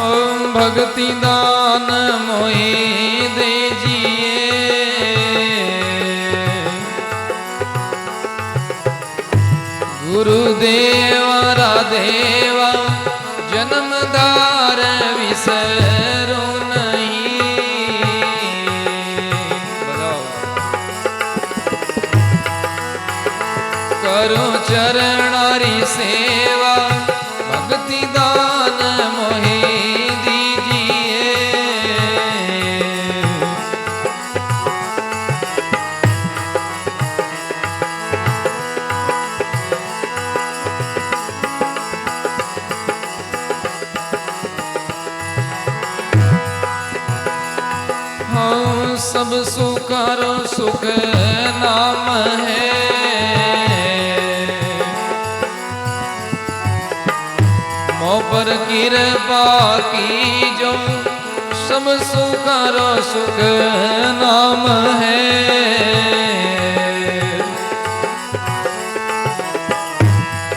भक्ति दान मोहि दीजिए, गुरुदेव राधेवा जन्मदार विसरो नहीं। करो चरणारी सेवा, भक्ति दान मोहि दीजिए, हाँ सब सुखरो सुख नाम है, मोह पर कृपा की जो सब सुखरो सुख नाम है।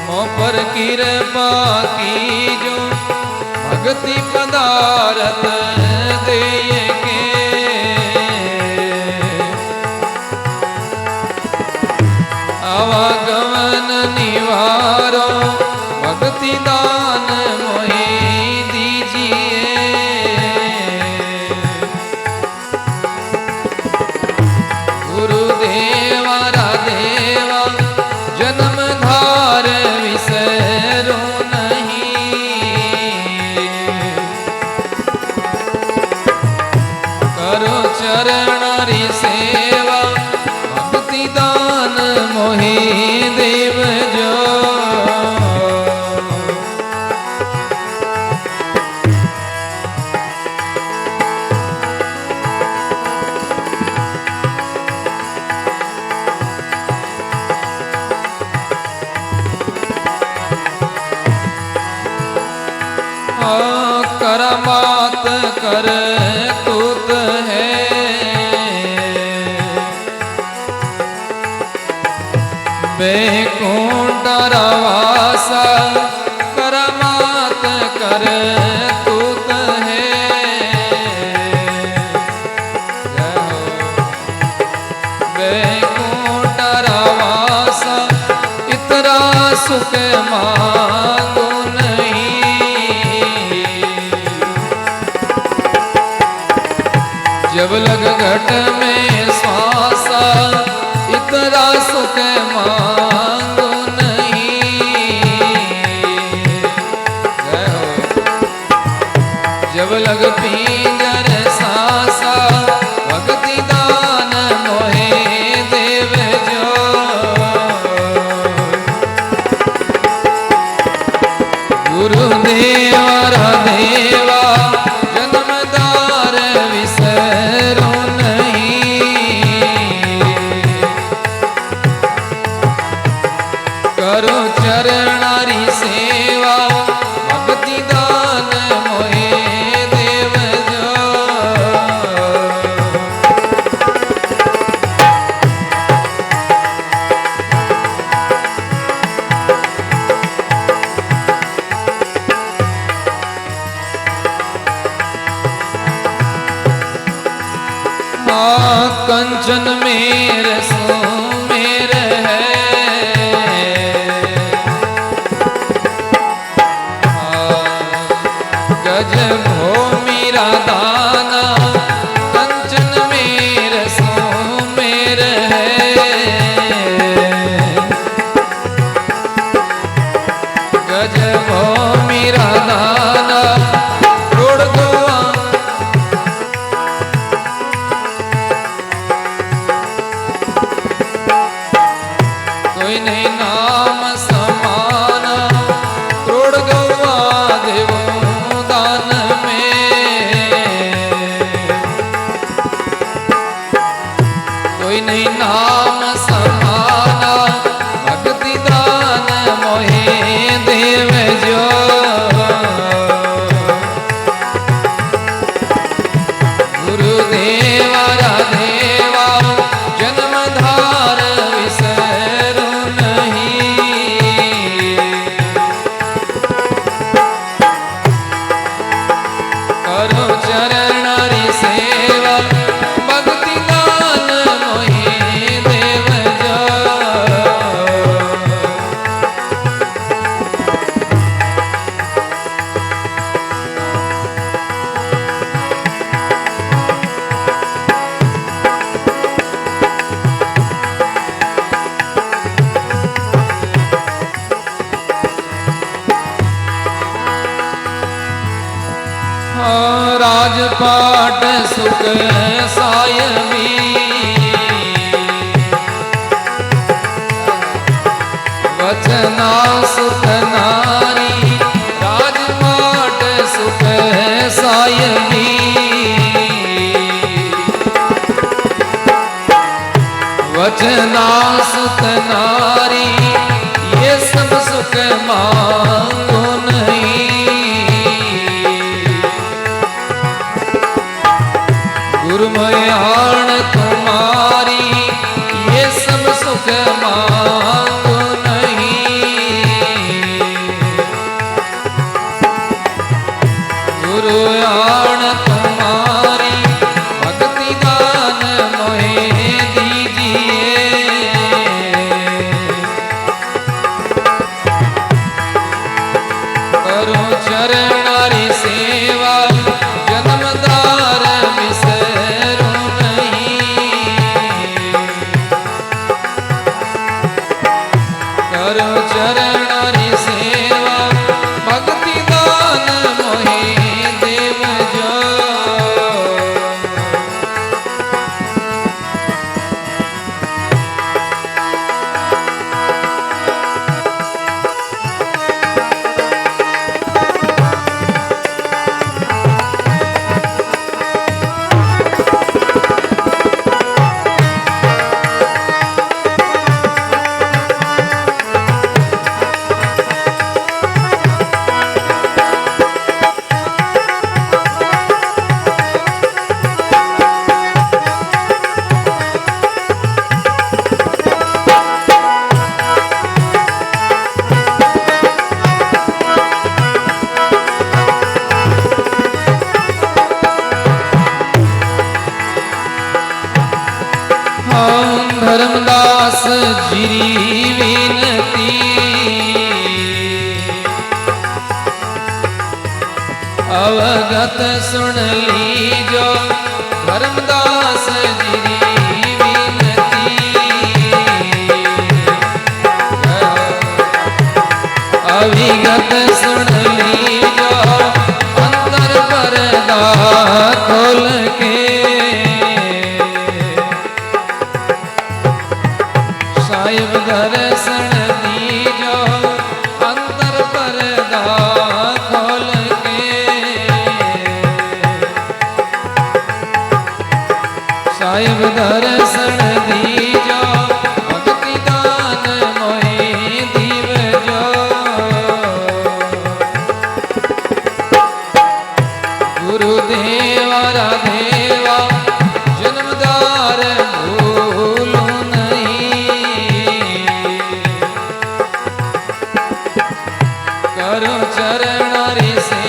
मोह पर कृपा की जो भक्ति पदार्थ दे के, आवागमन निवारो भक्ति दान मोहि दीजिए, गुरुदेवा राधेवा जन्मधार विसरो नहीं। करो चरणारी सेवा, भक्ति दान मोहि देव जो, करामात कर तूत है, बैकुंठ वासा करामात कर तूत है। बैकुंठ वासा इतना सुख मांगो नहीं, जब लग घट में श्वासा इतना सुख मांगो नहीं। जब लग पिंजर सांसा, भक्ति दान मोहि देव जो, गुरुदेव राधेवा जन्मदार विसरो नहीं। करो चरणारी सेवा, भक्ति दान मोहि देव जो, कंचन मेरे सो मेरे है, गज भूमि राधाना कंचन मेरे सो मेरे है। गज भूमि राधाना रोड गोवा, कोई नहीं नाम समाना, तोड़ गवा देवो दान में। कोई नहीं नाम समाना, भक्ति दान मोहि देव जो, राजपाट सुख सायवी वचना सुख नारी राजपाट सुख सायवी वचना सुख नारी ये सब सुख मांगो गुरमयाण तुम्हारी ये सब सुख मांगो नहीं गुरमयाण तुम्हारी भक्ति दान मोहे दीजिए करो चरणारी सेवा जन्मदार विसरो करो चरणारी सेवा भक्ति दान मोहे देव जो धर्मदास जिरी विनती अवगत सुन लीजो धर्मदास जिरी विनती अविगत सुन लीजो अंतर पर्दा खोल के साहिब दर्शन दीजो अंतर पर्दा खोल के साहिब दर्शन दीजो भक्ति दान मोहे दीवजो गुरुदेवा राधेवा जन्मदार भूलो करो चरणारी से